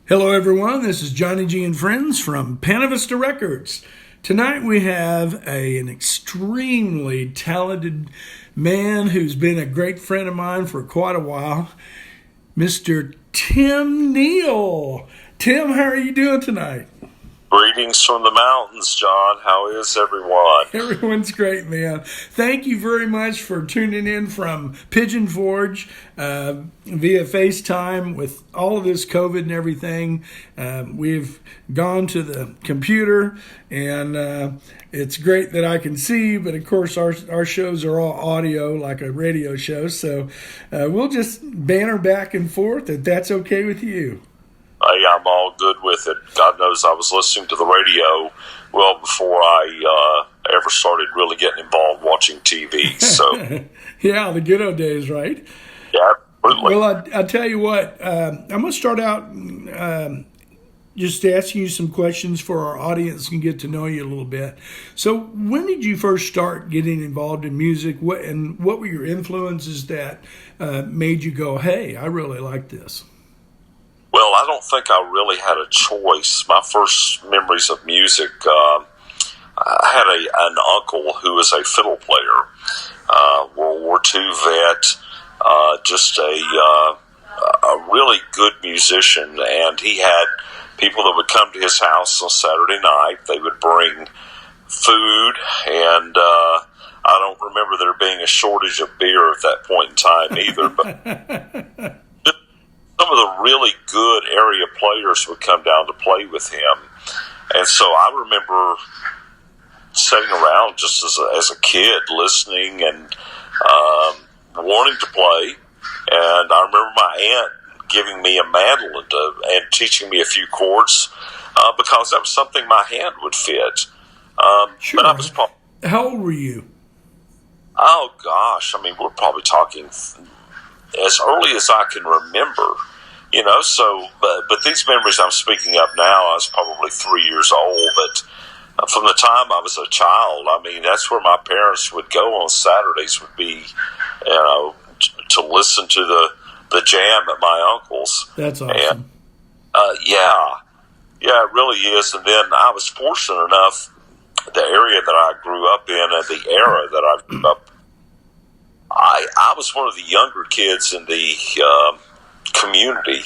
Hello, everyone. This is Johnny G and Friends from Pana Vista Records. Tonight we have an extremely talented man who's been a great friend of mine for quite a while, Mr. Neal. Tim, how are you doing tonight? Greetings from the mountains, John. How is everyone? Everyone's great, man. Thank you very much for tuning in from Pigeon Forge via FaceTime with all of this COVID and everything. We've gone to the computer, and it's great that I can see, but of course our shows are all audio like a radio show, so we'll just banter back and forth if that's okay with you. Hey, I'm all good with it. God knows I was listening to the radio well before I ever started really getting involved watching TV. So, yeah, the good old days, right? Yeah, absolutely. Well, I tell you what, I'm going to start out just asking you some questions for our audience and get to know you a little bit. So, when did you first start getting involved in music? What were your influences that made you go, hey, I really like this? Well, I don't think I really had a choice. My first memories of music, I had an uncle who was a fiddle player, World War II vet, just a really good musician, and he had people that would come to his house on Saturday night. They would bring food, and I don't remember there being a shortage of beer at that point in time either, but some of the really good area players would come down to play with him. And so I remember sitting around just as a kid listening and wanting to play. And I remember my aunt giving me a mandolin and teaching me a few chords because that was something my hand would fit. Sure. But I was probably, how old were you? Oh, gosh. I mean, we're probably talking as early as I can remember. You know, so, but these memories I'm speaking of now, I was probably 3 years old, but from the time I was a child, I mean, that's where my parents would go on Saturdays, would be, you know, to listen to the jam at my uncle's. That's awesome. And, yeah, it really is. And then I was fortunate enough, the area that I grew up in and the era that I grew up, I was one of the younger kids in the community,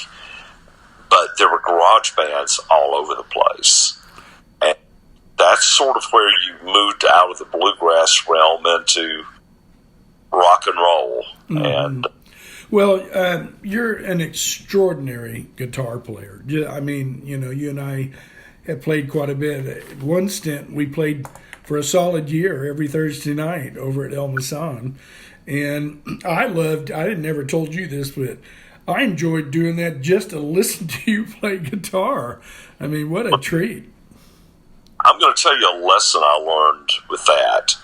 but there were garage bands all over the place, and that's sort of where you moved out of the bluegrass realm into rock and roll. Mm-hmm. And well, you're an extraordinary guitar player. I mean, you know, you and I have played quite a bit. At one stint, we played for a solid year every Thursday night over at El Masan, and I never told you this, but I enjoyed doing that just to listen to you play guitar. I mean, what a treat. I'm going to tell you a lesson I learned with that.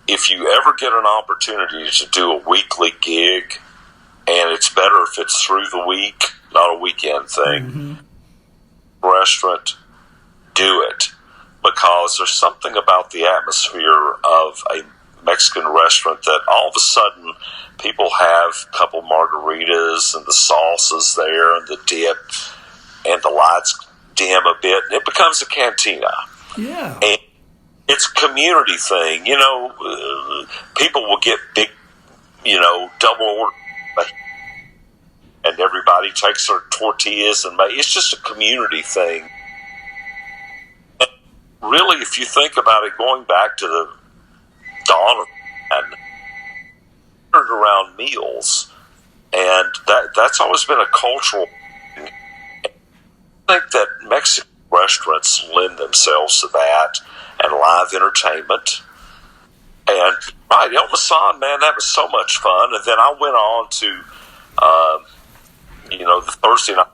If you ever get an opportunity to do a weekly gig, and it's better if it's through the week, not a weekend thing, restaurant, do it. Because there's something about the atmosphere of a Mexican restaurant that all of a sudden people have a couple margaritas and the sauces there and the dip and the lights dim a bit and it becomes a cantina. Yeah. And it's a community thing. You know, people will get big, you know, double order and everybody takes their tortillas and it's just a community thing. And really, if you think about it, going back to the dawn of and around meals, and that's always been a cultural thing. I think that Mexican restaurants lend themselves to that and live entertainment. And right, El Masan, man, that was so much fun. And then I went on to, you know, the Thursday night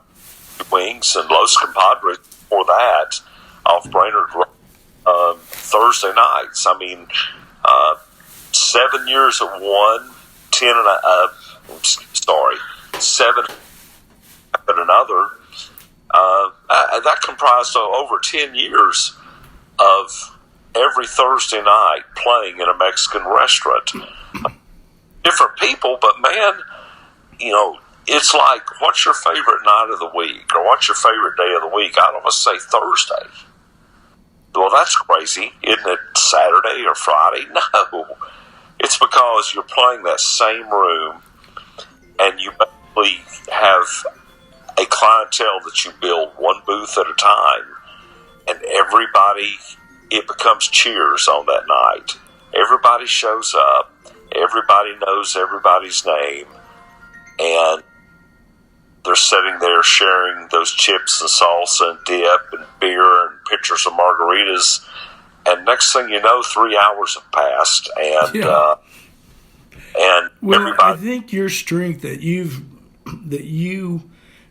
wings and Los Compadres before that off Brainerd Thursday nights. I mean, 7 years at one, 7 at another. That comprised of over 10 years of every Thursday night playing in a Mexican restaurant. Different people, but man, you know, it's like, what's your favorite night of the week, or what's your favorite day of the week? I don't want to say Thursday. Well, that's crazy. Isn't it Saturday or Friday? No. It's because you're playing that same room, and you basically have a clientele that you build one booth at a time, and everybody, it becomes cheers on that night. Everybody shows up. Everybody knows everybody's name, and they're sitting there sharing those chips and salsa and dip and beer and pitchers of margaritas. And next thing you know, 3 hours have passed, and well, everybody. I think your strength that you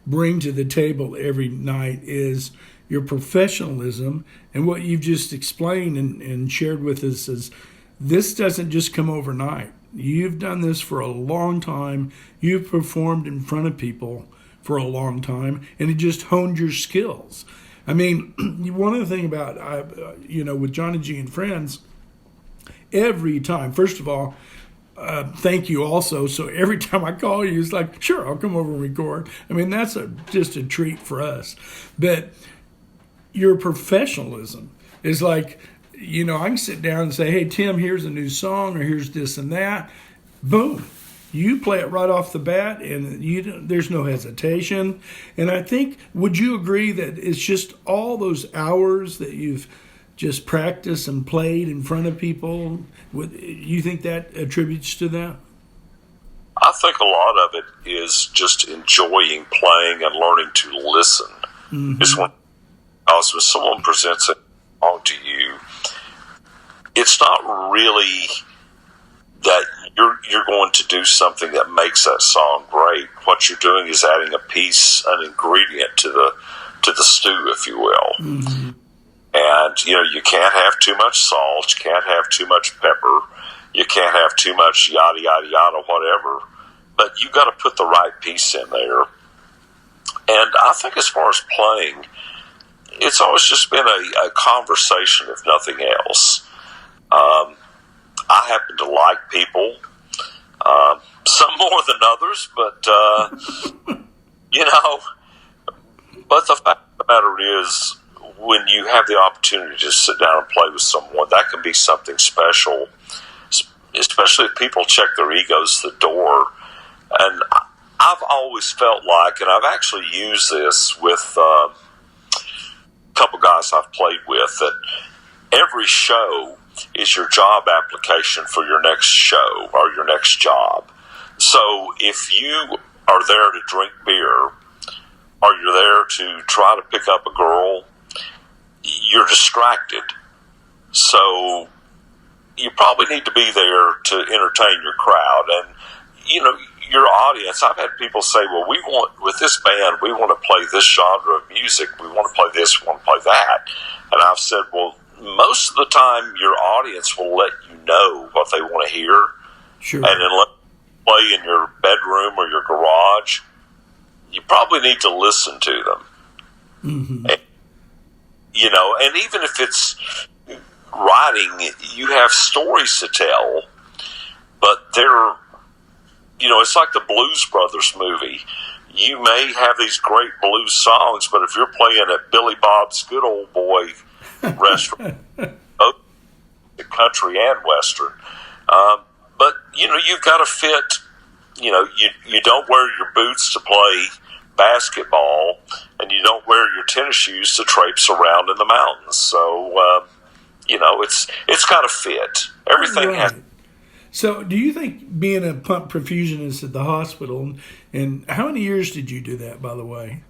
bring to the table every night is your professionalism, and what you've just explained and shared with us is this doesn't just come overnight. You've done this for a long time. You've performed in front of people for a long time, and it just honed your skills. I mean, one of the things about, with Jonny G and Friends, every time, first of all, thank you also. So every time I call you, it's like, sure, I'll come over and record. I mean, that's just a treat for us. But your professionalism is like, I can sit down and say, hey, Tim, here's a new song, or here's this and that. Boom. You play it right off the bat, and there's no hesitation. And I think, would you agree that it's just all those hours that you've just practiced and played in front of people? You think that attributes to that? I think a lot of it is just enjoying playing and learning to listen. Mm-hmm. Because when someone presents a song to you, it's not really that you're going to do something that makes that song great. What you're doing is adding an ingredient to the stew, if you will. Mm-hmm. And you can't have too much salt, you can't have too much pepper, you can't have too much yada yada yada whatever. But you got to put the right piece in there. And I think as far as playing, it's always just been a conversation, if nothing else. I happen to like people, some more than others, but, but the fact of the matter is, when you have the opportunity to sit down and play with someone, that can be something special, especially if people check their egos at the door. And I've always felt like, and I've actually used this with a couple guys I've played with, that every show is your job application for your next show or your next job. So if you are there to drink beer, or you're there to try to pick up a girl, you're distracted. So you probably need to be there to entertain your crowd. And, your audience, I've had people say, well, with this band, we want to play this genre of music. We want to play this, we want to play that. And I've said, well, most of the time your audience will let you know what they want to hear. Sure. And then let you play in your bedroom or your garage. You probably need to listen to them. Mm-hmm. And, and even if it's writing, you have stories to tell, but they're, it's like the Blues Brothers movie. You may have these great blues songs, but if you're playing at Billy Bob's Good Old Boy restaurant, both country and western, but you've got to fit. You don't wear your boots to play basketball, and you don't wear your tennis shoes to traipse around in the mountains. So it's got to fit. Everything has. So, do you think being a pump perfusionist at the hospital, and how many years did you do that, by the way?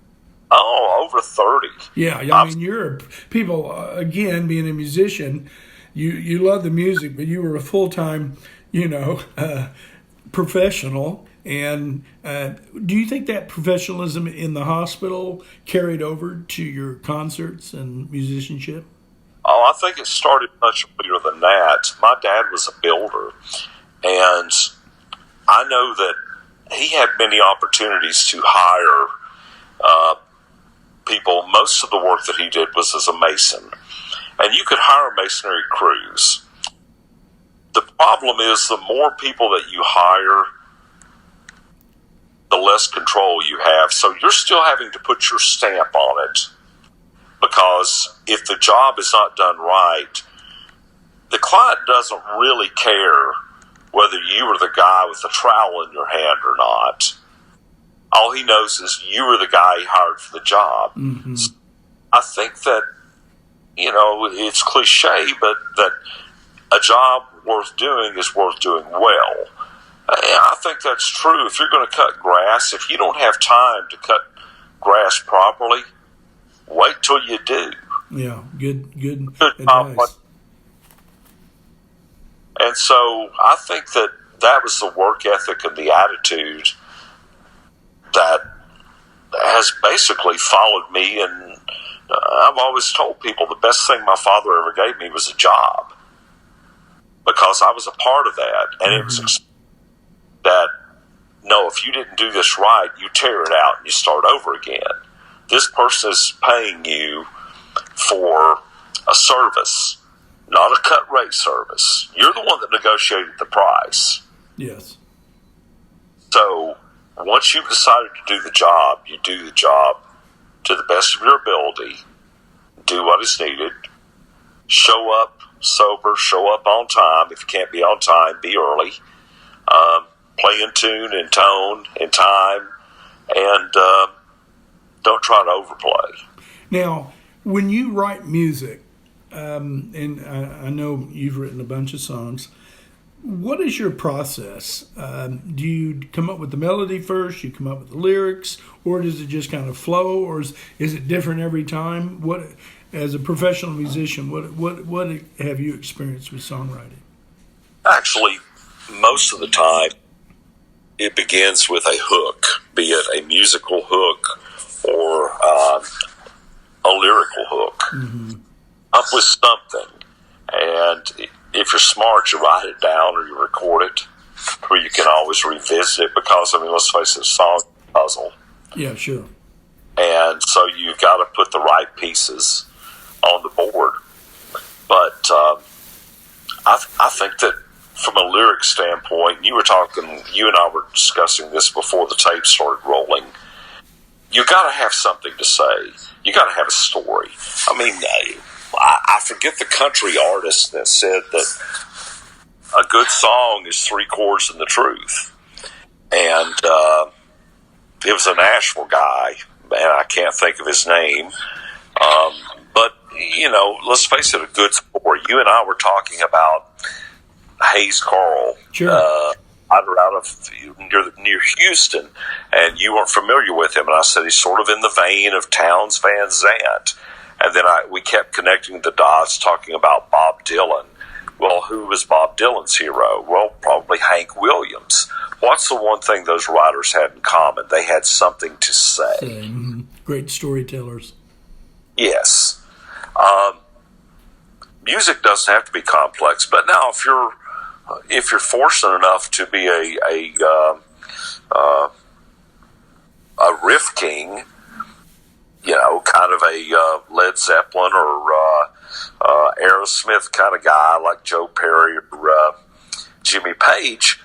Oh, over 30. Yeah, I mean, people, again, being a musician, you love the music, but you were a full-time, professional. And do you think that professionalism in the hospital carried over to your concerts and musicianship? Oh, I think it started much earlier than that. My dad was a builder, and I know that he had many opportunities to hire people. Most of the work that he did was as a mason, and you could hire masonry crews. The problem is the more people that you hire, the less control you have. So you're still having to put your stamp on it, because if the job is not done right, the client doesn't really care whether you were the guy with the trowel in your hand or not. All he knows is you were the guy he hired for the job. Mm-hmm. So I think that, it's cliche, but that a job worth doing is worth doing well. I think that's true. If you're going to cut grass, if you don't have time to cut grass properly, wait till you do. Yeah, good advice. And so I think that was the work ethic and the attitude that has basically followed me. And I've always told people the best thing my father ever gave me was a job, because I was a part of that. And it was that, no, if you didn't do this right, you tear it out and you start over again. This person is paying you for a service, not a cut rate service. You're the one that negotiated the price. Yes. So once you've decided to do the job, you do the job to the best of your ability, do what is needed, show up sober, show up on time. If you can't be on time, be early. Play in tune, in tone, in time, and don't try to overplay. Now, when you write music, and I know you've written a bunch of songs, what is your process? Do you come up with the melody first, you come up with the lyrics, or does it just kind of flow, or is it different every time? What, as a professional musician, what have you experienced with songwriting? Actually, most of the time, it begins with a hook, be it a musical hook or a lyrical hook. Mm-hmm. Up with something, and if you're smart, you write it down or you record it, where you can always revisit it, because, let's face it, a song puzzle. Yeah, sure. And so you've got to put the right pieces on the board. But I think that from a lyric standpoint, you and I were discussing this before the tape started rolling, you got to have something to say. You got to have a story. I forget the country artist that said that a good song is 3 chords and the truth. And it was a Nashville guy, and I can't think of his name. But, let's face it, a good story. You and I were talking about Hayes Carl. Sure. Out of near Houston, and you weren't familiar with him. And I said, he's sort of in the vein of Townes Van Zandt. And then we kept connecting the dots, talking about Bob Dylan. Well, who was Bob Dylan's hero? Well, probably Hank Williams. What's the one thing those writers had in common? They had something to say. Great storytellers. Yes. Music doesn't have to be complex, but now if you're fortunate enough to be a riff king, kind of a Led Zeppelin or Aerosmith kind of guy like Joe Perry or Jimmy Page,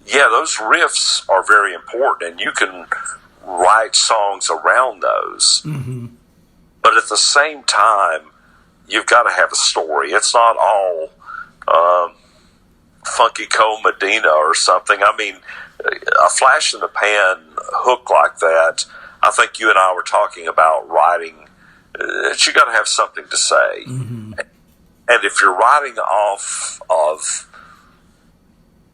yeah, those riffs are very important, and you can write songs around those. Mm-hmm. But at the same time, you've got to have a story. It's not all Funky Cole Medina or something. A flash in the pan hook like that, I think you and I were talking about writing, you got to have something to say. Mm-hmm. And if you're writing off of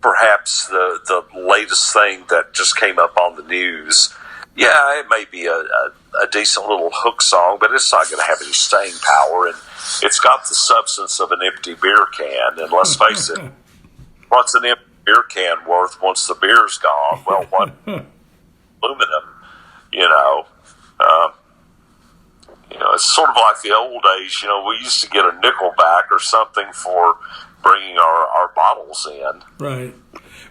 perhaps the latest thing that just came up on the news, yeah, it may be a decent little hook song, but it's not going to have any staying power, and it's got the substance of an empty beer can. And let's face it, what's an empty beer can worth once the beer's gone? Well, what aluminum, it's sort of like the old days. We used to get a nickel back or something for bringing our bottles in. Right.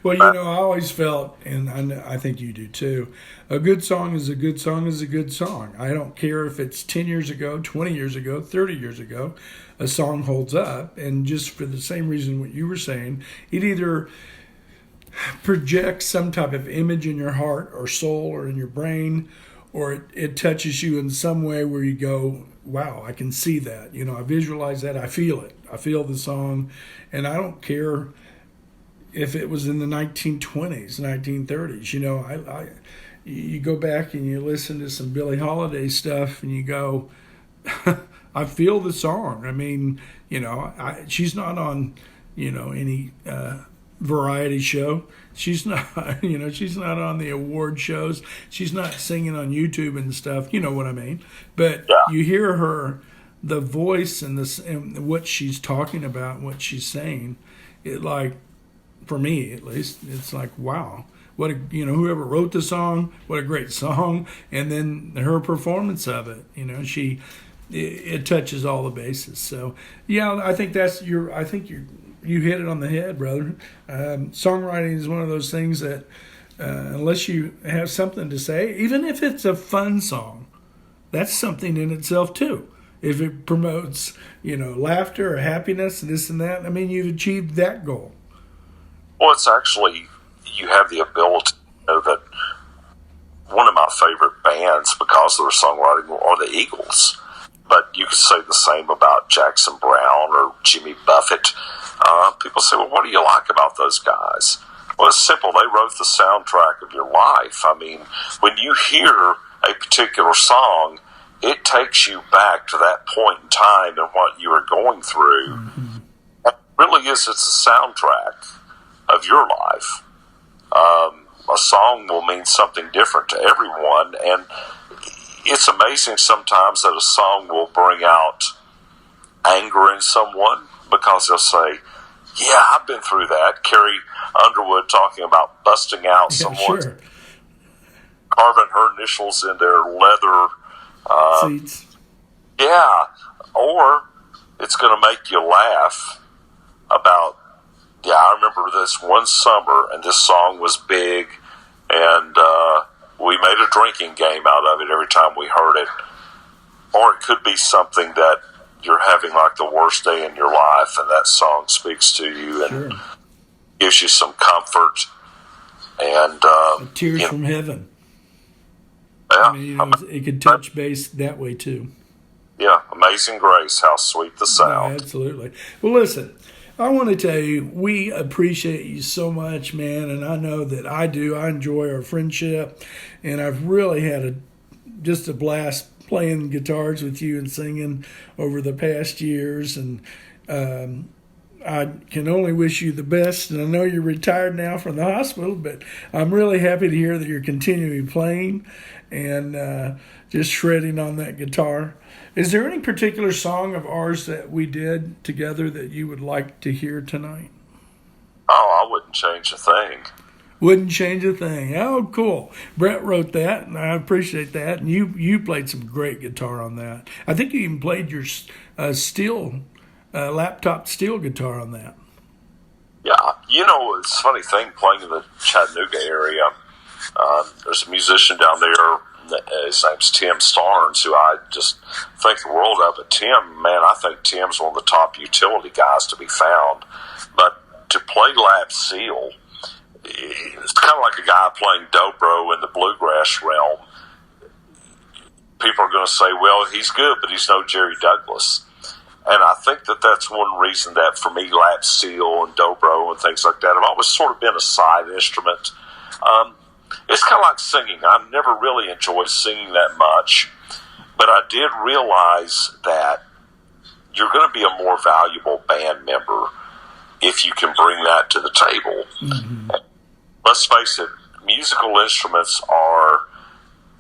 Well, I always felt, and I think you do too, a good song is a good song is a good song. I don't care if it's 10 years ago, 20 years ago, 30 years ago, a song holds up. And just for the same reason what you were saying, it either projects some type of image in your heart or soul or in your brain, or it touches you in some way where you go, wow, I can see that. I visualize that. I feel it. I feel the song. And I don't care if it was in the 1920s, 1930s. You go back and you listen to some Billie Holiday stuff and you go, I feel the song. I mean, she's not on, any variety show. She's not, she's not on the award shows. She's not singing on YouTube and stuff. You know what I mean? But you hear her, the voice and what she's talking about, what she's saying. It, like, for me at least, it's like, wow, what whoever wrote the song, what a great song, and then her performance of it. It touches all the bases. So yeah, I think you hit it on the head, brother. Songwriting is one of those things that unless you have something to say, even if it's a fun song, that's something in itself too. If it promotes, laughter or happiness and this and that, I mean, you've achieved that goal. Well, it's actually, you have the ability to know that one of my favorite bands because of their songwriting are the Eagles. But you could say the same about Jackson Browne or Jimmy Buffett. People say, well, what do you like about those guys? Well, it's simple. They wrote the soundtrack of your life. I mean, when you hear a particular song, it takes you back to that point in time and what you were going through. Mm-hmm. It really is. It's a soundtrack of your life. A song will mean something different to everyone, and it's amazing sometimes that a song will bring out anger in someone because they'll say, yeah, I've been through that. Carrie Underwood talking about busting out someone, carving her initials in their leather seats. Yeah, or it's going to make you laugh about, I remember this one summer, and this song was big, and we made a drinking game out of it every time we heard it. Or it could be something that you're having like the worst day in your life, and that song speaks to you and gives you some comfort. And Tears from Heaven. Yeah, I mean, it could touch base that way too. Yeah, Amazing Grace, how sweet the sound. No, absolutely. Well, listen, I want to tell you, we appreciate you so much, man, and I know that I do. I enjoy our friendship, and I've really had just a blast playing guitars with you and singing over the past years, and I can only wish you the best. And I know you're retired now from the hospital, but I'm really happy to hear that you're continuing playing and just shredding on that guitar. Is there any particular song of ours that we did together that you would like to hear tonight? Oh, I wouldn't change a thing. Wouldn't change a thing. Oh, cool. Brett wrote that, and I appreciate that. And you played some great guitar on that. I think you even played your laptop steel guitar on that. Yeah. It's a funny thing, playing in the Chattanooga area. There's a musician down there. His name's Tim Starnes, who I just think the world of. But Tim, man, I think Tim's one of the top utility guys to be found. But to play lap steel, it's kind of like a guy playing dobro in the bluegrass realm. People are going to say, well, he's good, but he's no Jerry Douglas. And I think that that's one reason that for me, lap steel and dobro and things like that have always sort of been a side instrument. It's kind of like singing. I've never really enjoyed singing that much, but I did realize that you're going to be a more valuable band member if you can bring that to the table. Mm-hmm. Let's face it, musical instruments are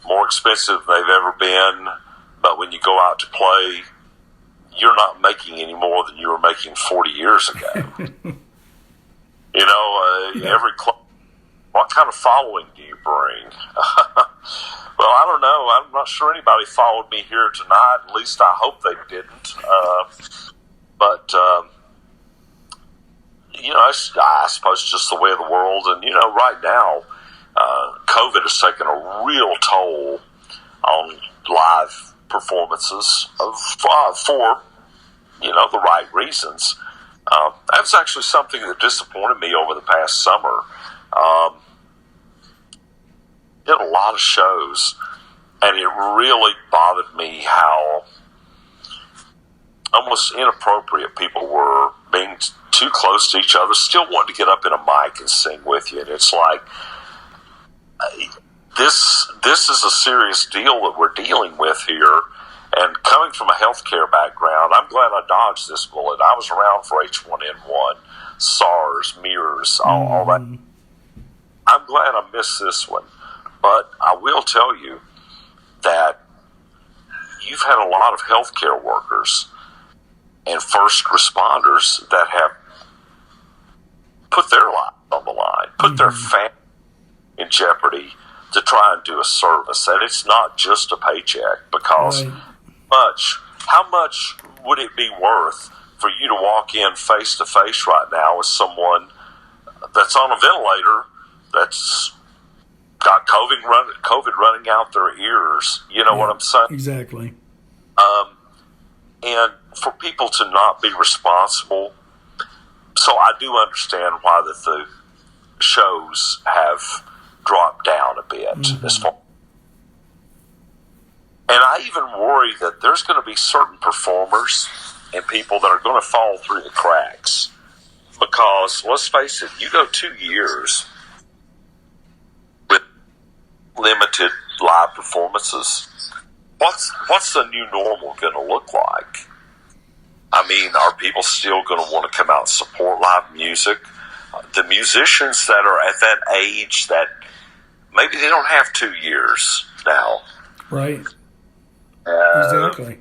more expensive than they've ever been, but when you go out to play, you're not making any more than you were making 40 years ago. Every club. What kind of following do you bring? Well, I don't know. I'm not sure anybody followed me here tonight. At least I hope they didn't. But I suppose it's just the way of the world. And, right now, COVID has taken a real toll on live performances for the right reasons. That's actually something that disappointed me over the past summer. Um, did a lot of shows, and it really bothered me how almost inappropriate people were, being too close to each other, still wanting to get up in a mic and sing with you. And it's like, this is a serious deal that we're dealing with here. And coming from a healthcare background, I'm glad I dodged this bullet. I was around for H1N1, SARS, MERS, all that. I'm glad I missed this one. But I will tell you that you've had a lot of healthcare workers and first responders that have put their lives on the line, put their family in jeopardy to try and do a service. And it's not just a paycheck, because how much would it be worth for you to walk in face to face right now with someone that's on a ventilator, that's got COVID running out their ears? You know what I'm saying? Exactly. And for people to not be responsible. So I do understand why the shows have dropped down a bit. As far. And I even worry that there's going to be certain performers and people that are going to fall through the cracks. Because, let's face it, you go 2 years with limited live performances, what's the new normal going to look like? I mean, are people still going to want to come out and support live music? The musicians that are at that age that maybe they don't have 2 years now. Right. Exactly.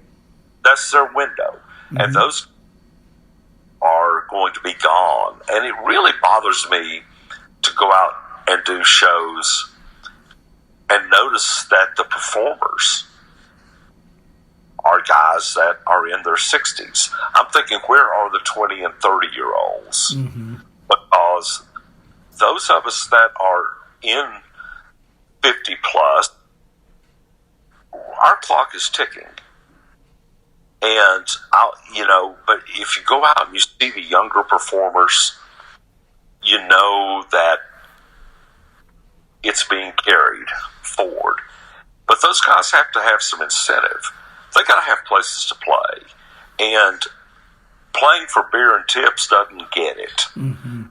That's their window. And those are going to be gone. And it really bothers me to go out and do shows and notice that the performers are guys that are in their 60s. I'm thinking, where are the 20 and 30-year-olds? Because those of us that are in 50 plus, our clock is ticking. And, but if you go out and you see the younger performers, you know that it's being carried forward. But those guys have to have some incentive. They got to have places to play. And playing for beer and tips doesn't get it. You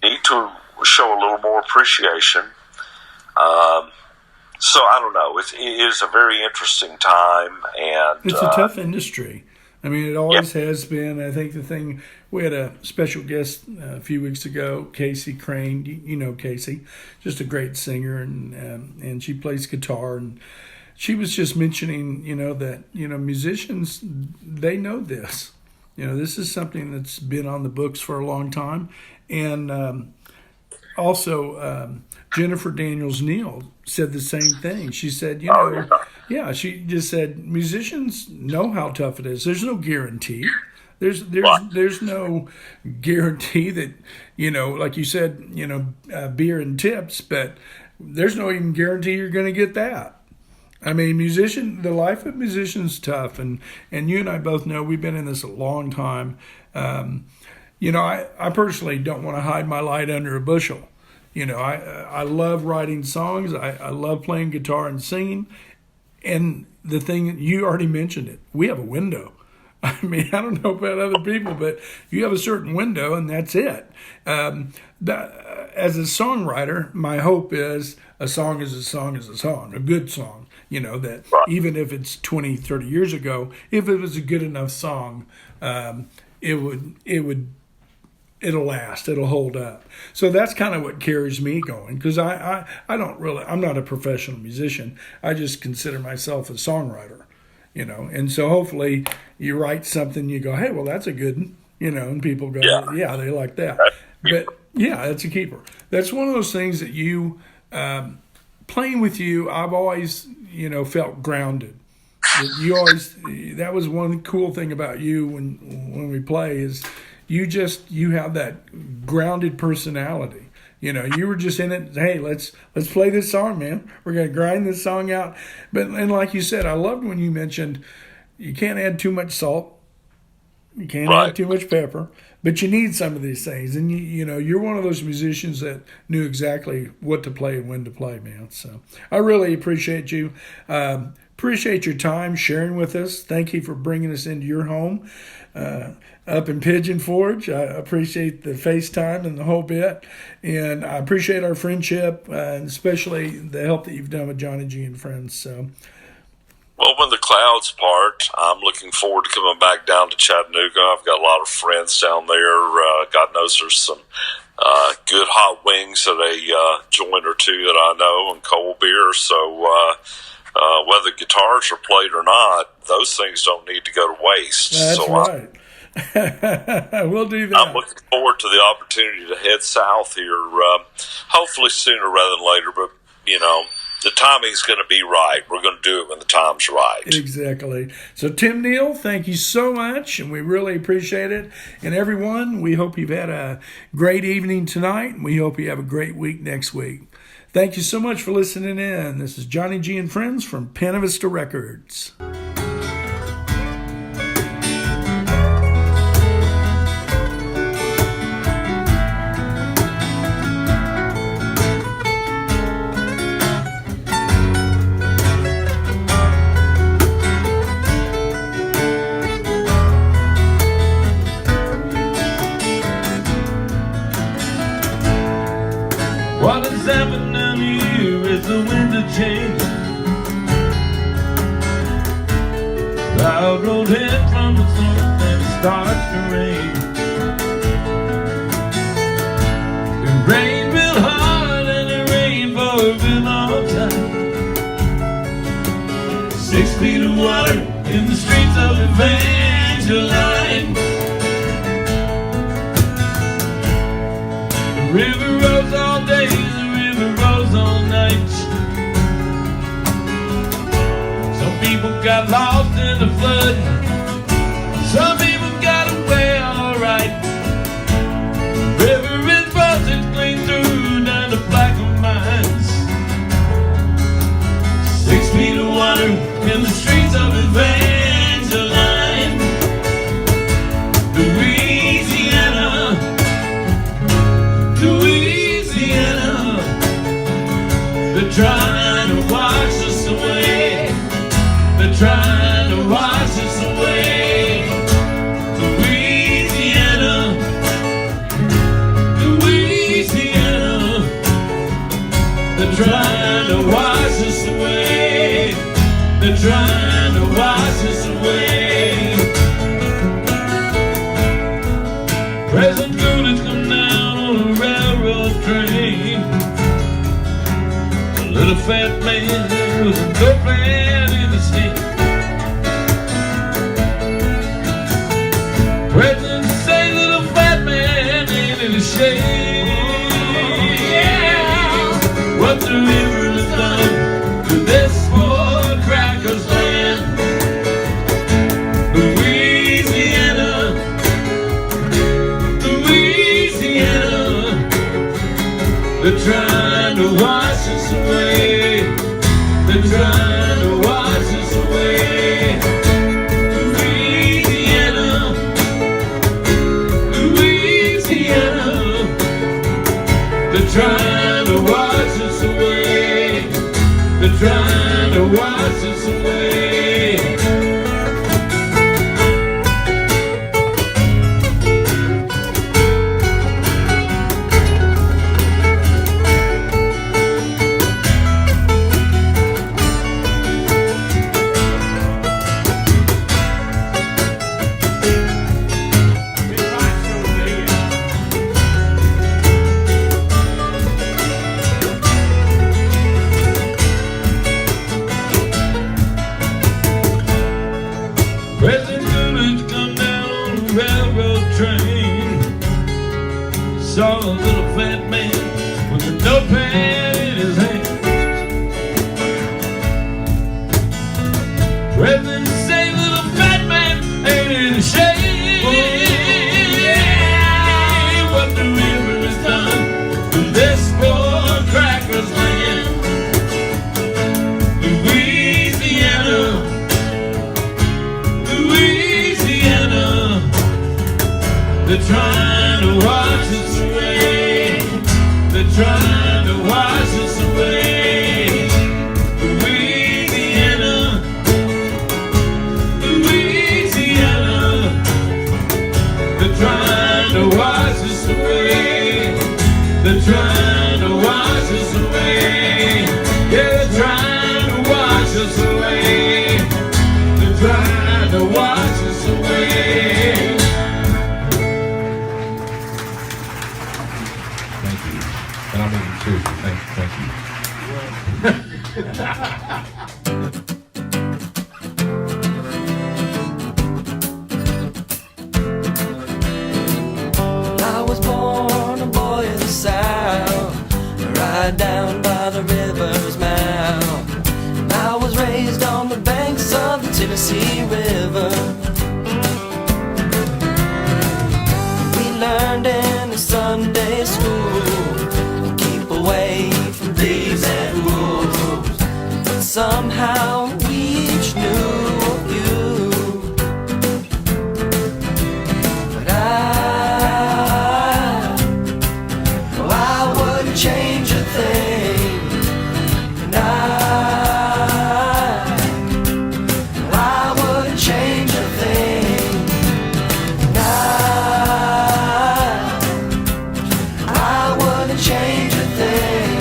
need to show a little more appreciation. So I don't know. It is a very interesting time, and it's a tough industry. I mean, it always has been. I think we had a special guest a few weeks ago, Casey Crane. You know Casey, just a great singer, and she plays guitar. And she was just mentioning, that musicians, they know this. This is something that's been on the books for a long time, and also Jennifer Daniels Neal said the same thing. She said, she just said musicians know how tough it is. There's no guarantee. There's no guarantee that, like you said, beer and tips, but there's no even guarantee you're going to get that. I mean, the life of musician's tough, and you and I both know we've been in this a long time. I personally don't want to hide my light under a bushel. I love writing songs. I love playing guitar and singing. And the thing, you already mentioned it, we have a window. I mean, I don't know about other people, but you have a certain window, and that's it. As a songwriter, my hope is a song is a song is a song, a good song. That even if it's 20, 30 years ago, if it was a good enough song, it'll last, it'll hold up. So that's kind of what carries me going, because I'm not a professional musician. I just consider myself a songwriter, and so hopefully you write something, you go, hey, well, that's a good one, and people go, yeah, they like that. But yeah, that's a keeper. That's one of those things that you, playing with you, I've always, felt grounded. That was one cool thing about you when we play is you have that grounded personality. You were just in it. Hey, let's play this song, man. We're gonna grind this song out. And like you said, I loved when you mentioned you can't add too much salt. You can't Right. have too much pepper, but you need some of these things. And you know, you're one of those musicians that knew exactly what to play and when to play, man. So I really appreciate you. Appreciate your time sharing with us. Thank you for bringing us into your home up in Pigeon Forge. I appreciate the FaceTime and the whole bit. And I appreciate our friendship and especially the help that you've done with Jonny G and Friends. So. Well, when the clouds part, I'm looking forward to coming back down to Chattanooga. I've got a lot of friends down there. God knows there's some good hot wings at a joint or two that I know and cold beer. So whether guitars are played or not, those things don't need to go to waste. That's so right. We'll do that. I'm looking forward to the opportunity to head south here, hopefully sooner rather than later. But, you know, the timing's going to be right. We're going to do it when the time's right. Exactly. So, Tim Neal, thank you so much, and we really appreciate it. And everyone, we hope you've had a great evening tonight, and we hope you have a great week next week. Thank you so much for listening in. This is Jonny G and Friends from Pena Vista Records. What has happened down here is the wind of change. Cloud rolled in from the north and it starts to rain. It rained real hard and it rained for a real long time. 6 feet of water in the streets of Evangeline. The river rose all day, the river rose all night. Some people got lost in the flood, some people got away alright. The river is busted clean through down to Black Mines. 6 feet of water in the streets of Evangeline, Louisiana, Louisiana. They're trying to wash us away. They're trying to wash us away. Louisiana, Louisiana. They're trying to wash us away. They're trying to wash us away. President Coolidge come down on a railroad train. A little fat man with a dope man in his hand. President say little fat man ain't in his shade. Yeah. What the river has done to this poor cracker's land. Louisiana, Louisiana. They're trying to wash us away. They're trying to wash us away. Louisiana, Louisiana. They're trying to wash us away. They're trying to wash us away. President Coolidge come down on a railroad train. Saw a little fat man with a notepad in his hand. President say little fat man ain't in the shade. What the river has done to this poor cracker's land. Louisiana, Louisiana. They're trying to wash us away. They're trying to wash us away. Louisiana, Louisiana. They're trying to wash us away. They're trying to wash us away. Yeah, they're trying to wash us away. They're trying to wash us away. Thank you. And I mean seriously, thank you. I was born a boy of the South, right down by the river's mouth. I was raised on the banks of the Tennessee River. We learned in the Sunday school, keep away from thieves and wolves. But somehow we each knew a few. But I wouldn't change a thing. And I wouldn't change a thing. And I wouldn't change a thing.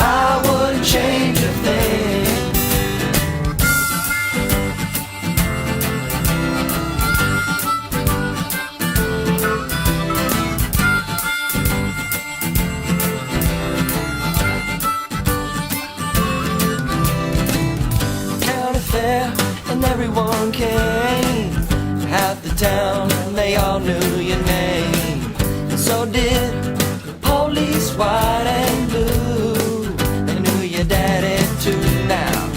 I wouldn't change a thing. County fair and everyone came. Half the town, they all knew your name. And so did the police, white and blue. They knew your daddy too now.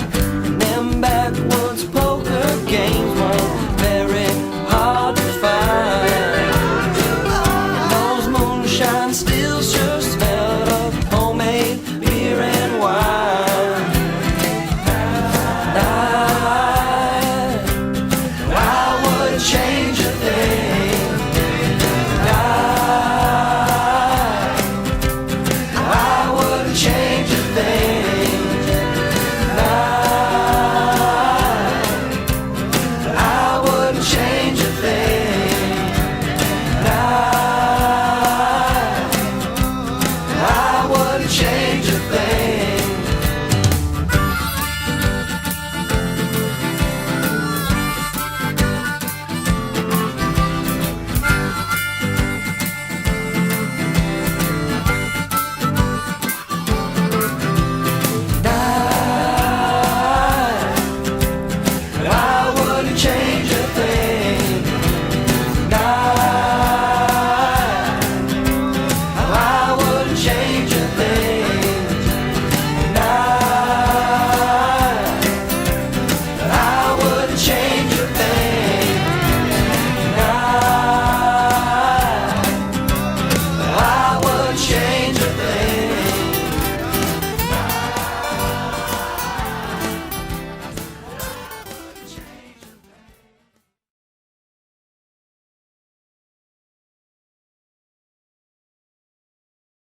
And them backwoods poker games were very hard to find. And those moonshine stills sure smelled of homemade beer and wine. I wouldn't change a thing. I wouldn't change a thing. I wouldn't change a thing. I wouldn't change a